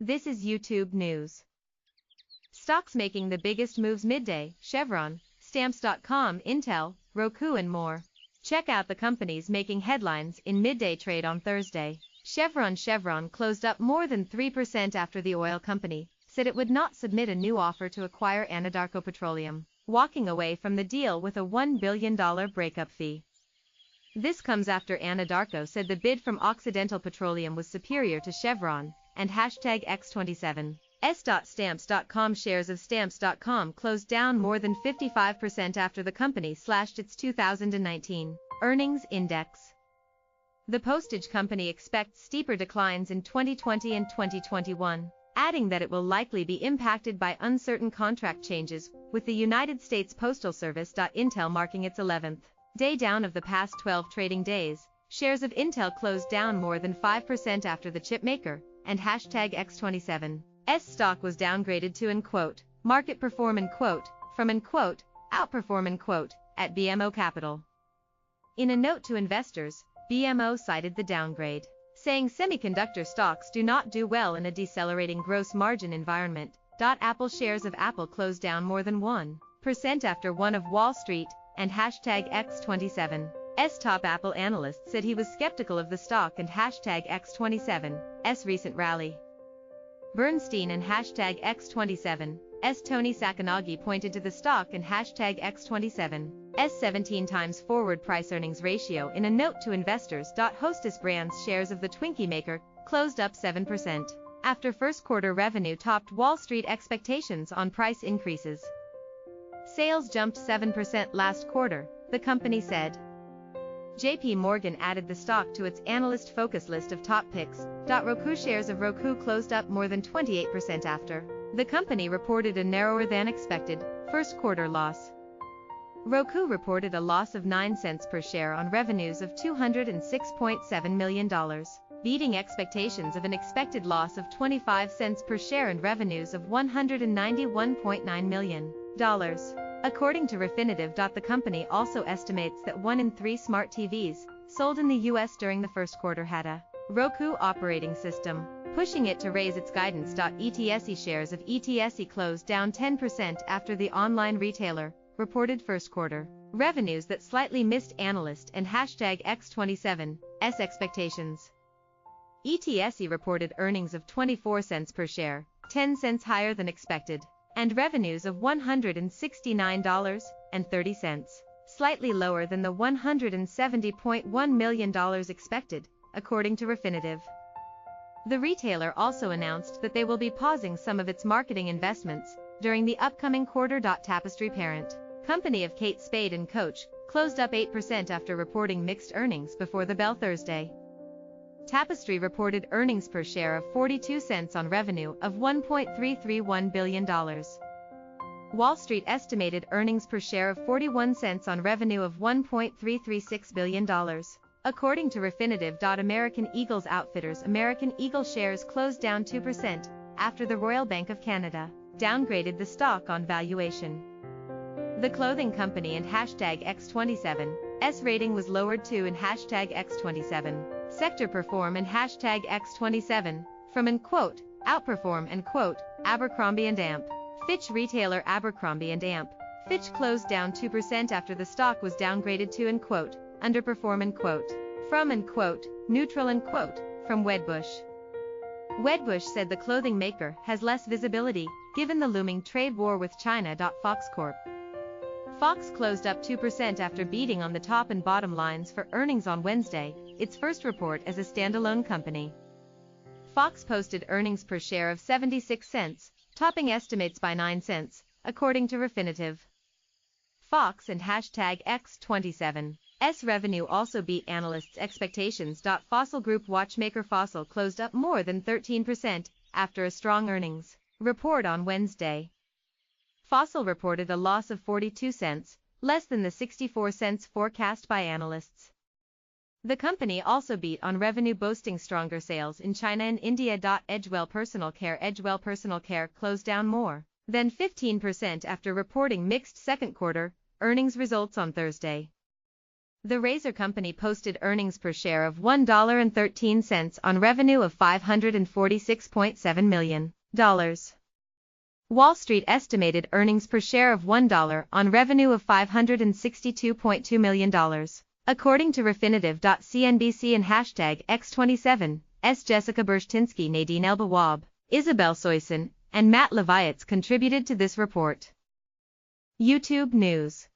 This is YouTube News. Stocks making the biggest moves midday: Chevron, Stamps.com, Intel, Roku and more. Check out the companies making headlines in midday trade on Thursday. Chevron Chevron closed up more than 3% after the oil company said it would not submit a new offer to acquire Anadarko Petroleum, walking away from the deal with a $1 billion breakup fee. This comes after Anadarko said the bid from Occidental Petroleum was superior to Chevron, and #X27. S.Stamps.com shares of Stamps.com closed down more than 55% after the company slashed its 2019 earnings index. The postage company expects steeper declines in 2020 and 2021, adding that it will likely be impacted by uncertain contract changes, with the United States Postal Service.Intel marking its 11th day down of the past 12 trading days. Shares of Intel closed down more than 5% after the chipmaker and #X27 S stock was downgraded to market perform&quot from outperform&quot at BMO Capital. In a note to investors, BMO cited the downgrade, saying semiconductor stocks do not do well in a decelerating gross margin environment. Apple shares of Apple closed down more than 1% after one of Wall Street and #X27 S top Apple analyst said he was skeptical of the stock and #X27 S recent rally. Bernstein and #X27 S Toni Sacconaghi pointed to the stock and #X27 S 17 times forward price earnings ratio in a note to investors.Hostess. Brands shares of the Twinkie maker closed up 7% after first quarter revenue topped Wall Street expectations on price increases. Sales jumped 7% last quarter, the company said. JP Morgan added the stock to its analyst focus list of top picks. Roku shares of Roku closed up more than 28% after the company reported a narrower than expected first quarter loss. Roku reported a loss of 9 cents per share on revenues of $206.7 million, beating expectations of an expected loss of 25 cents per share and revenues of $191.9 million. According to Refinitiv. The company also estimates that 1 in 3 smart TVs sold in the US during the first quarter had a Roku operating system, pushing it to raise its guidance.Etsy. Shares of Etsy closed down 10% after the online retailer reported first quarter revenues that slightly missed analyst and #X27 S expectations. Etsy reported earnings of 24 cents per share, 10 cents higher than expected, and revenues of $169.30, slightly lower than the $170.1 million expected, according to Refinitiv. The retailer also announced that they will be pausing some of its marketing investments during the upcoming quarter.Tapestry parent company of Kate Spade and Coach closed up 8% after reporting mixed earnings before the bell Thursday. Tapestry reported earnings per share of 42 cents on revenue of $1.331 billion. Wall Street estimated earnings per share of 41 cents on revenue of $1.336 billion. According to Refinitiv.American Eagles Outfitters, American Eagle shares closed down 2% after the Royal Bank of Canada downgraded the stock on valuation. The clothing company and #X27 S rating was lowered to and #X27 sector perform and #X27 from outperform&quot Abercrombie & Amp. Fitch retailer Abercrombie & Amp. Fitch closed down 2% after the stock was downgraded to underperform&quot from neutral&quot from Wedbush. Wedbush said the clothing maker has less visibility given the looming trade war with China.Fox Corp. Fox closed up 2% after beating on the top and bottom lines for earnings on Wednesday, its first report as a standalone company. Fox posted earnings per share of 76 cents, topping estimates by 9 cents, according to Refinitiv. Fox and #X27 S revenue also beat analysts' expectations. Fossil Group watchmaker Fossil closed up more than 13% after a strong earnings report on Wednesday. Fossil reported a loss of 42 cents, less than the 64 cents forecast by analysts. The company also beat on revenue, boasting stronger sales in China and India. Edgewell Personal Care. Edgewell Personal Care closed down more than 15% after reporting mixed second quarter earnings results on Thursday. The razor company posted earnings per share of $1.13 on revenue of $546.7 million. Wall Street estimated earnings per share of $1 on revenue of $562.2 million. According to Refinitiv.CNBC and #X27's Jessica Bursztynsky, Nadine El-Bawab, Isabel Soyson, and Matt Leviatz contributed to this report. YouTube News.